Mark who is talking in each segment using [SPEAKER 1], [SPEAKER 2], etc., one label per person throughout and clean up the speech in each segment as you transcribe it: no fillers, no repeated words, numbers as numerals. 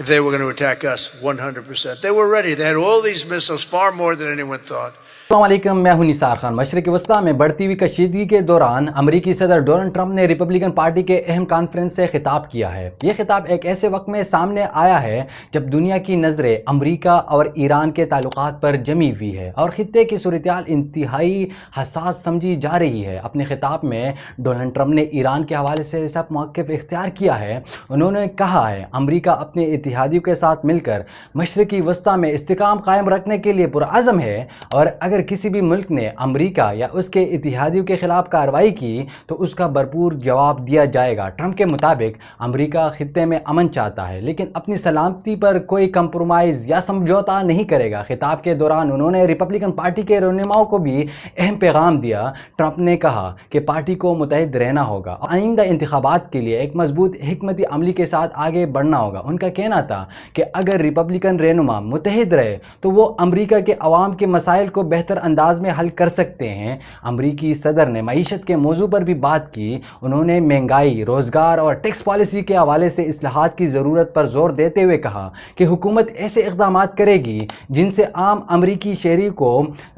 [SPEAKER 1] they were going to attack us 100%. They were ready. They had all these missiles, far more than anyone thought.
[SPEAKER 2] السلام علیکم، میں ہوں نثار خان۔ مشرق وسطیٰ میں بڑھتی ہوئی کشیدگی کے دوران امریکی صدر ڈونلڈ ٹرمپ نے ریپبلکن پارٹی کے اہم کانفرنس سے خطاب کیا ہے۔ یہ خطاب ایک ایسے وقت میں سامنے آیا ہے جب دنیا کی نظریں امریکہ اور ایران کے تعلقات پر جمی ہوئی ہے اور خطے کی صورتحال انتہائی حساس سمجھی جا رہی ہے۔ اپنے خطاب میں ڈونلڈ ٹرمپ نے ایران کے حوالے سے ایسا موقف اختیار کیا ہے۔ انہوں نے کہا ہے امریکہ اپنے اتحادیوں کے ساتھ مل کر مشرقی وسطیٰ میں استحکام قائم رکھنے کے لیے پرعزم ہے، اور اگر کسی بھی ملک نے امریکہ یا اس کے اتحادیوں کے خلاف کارروائی کی تو اس کا بھرپور جواب دیا جائے گا۔ ٹرمپ کے مطابق امریکہ خطے میں امن چاہتا ہے لیکن اپنی سلامتی پر کوئی کمپرومائز یا سمجھوتا نہیں کرے گا۔ خطاب کے دوران انہوں نے ریپبلکن پارٹی کے رہنماؤں کو بھی اہم پیغام دیا۔ ٹرمپ نے کہا کہ پارٹی کو متحد رہنا ہوگا، آئندہ انتخابات کے لیے ایک مضبوط حکمت عملی کے ساتھ آگے بڑھنا ہوگا۔ ان کا کہنا تھا کہ اگر ریپبلکن رہنما متحد رہے تو وہ امریکہ کے عوام کے مسائل کو بہتر انداز میں حل کر سکتے ہیں۔ امریکی صدر نے معیشت کے موضوع پر بھی بات کی۔ انہوں نے مہنگائی، روزگار اور ٹیکس پالیسی کے حوالے سے اصلاحات کی ضرورت پر زور دیتے ہوئے کہا کہ حکومت ایسے اقدامات کرے گی جن سے عام امریکی شہری کو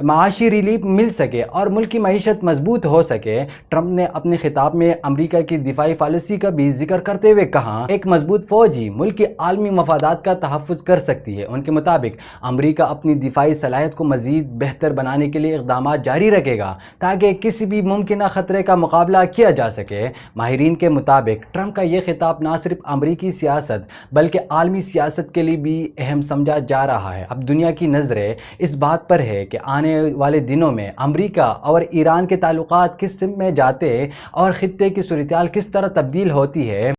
[SPEAKER 2] معاشی ریلیف مل سکے اور ملک کی معیشت مضبوط ہو سکے۔ ٹرمپ نے اپنے خطاب میں امریکہ کی دفاعی پالیسی کا بھی ذکر کرتے ہوئے کہا ایک مضبوط فوج ہی ملک کی عالمی مفادات کا تحفظ کر سکتی ہے۔ ان کے مطابق امریکہ اپنی دفاعی صلاحیت کو مزید بہتر بنانے کے لیے اقدامات جاری رکھے گا تاکہ کسی بھی ممکنہ خطرے کا مقابلہ کیا جا سکے۔ ماہرین کے مطابق ٹرمپ کا یہ خطاب نہ صرف امریکی سیاست بلکہ عالمی سیاست کے لیے بھی اہم سمجھا جا رہا ہے۔ اب دنیا کی نظریں اس بات پر ہے کہ آنے والے دنوں میں امریکہ اور ایران کے تعلقات کس سمت میں جاتے اور خطے کی صورتحال کس طرح تبدیل ہوتی ہے۔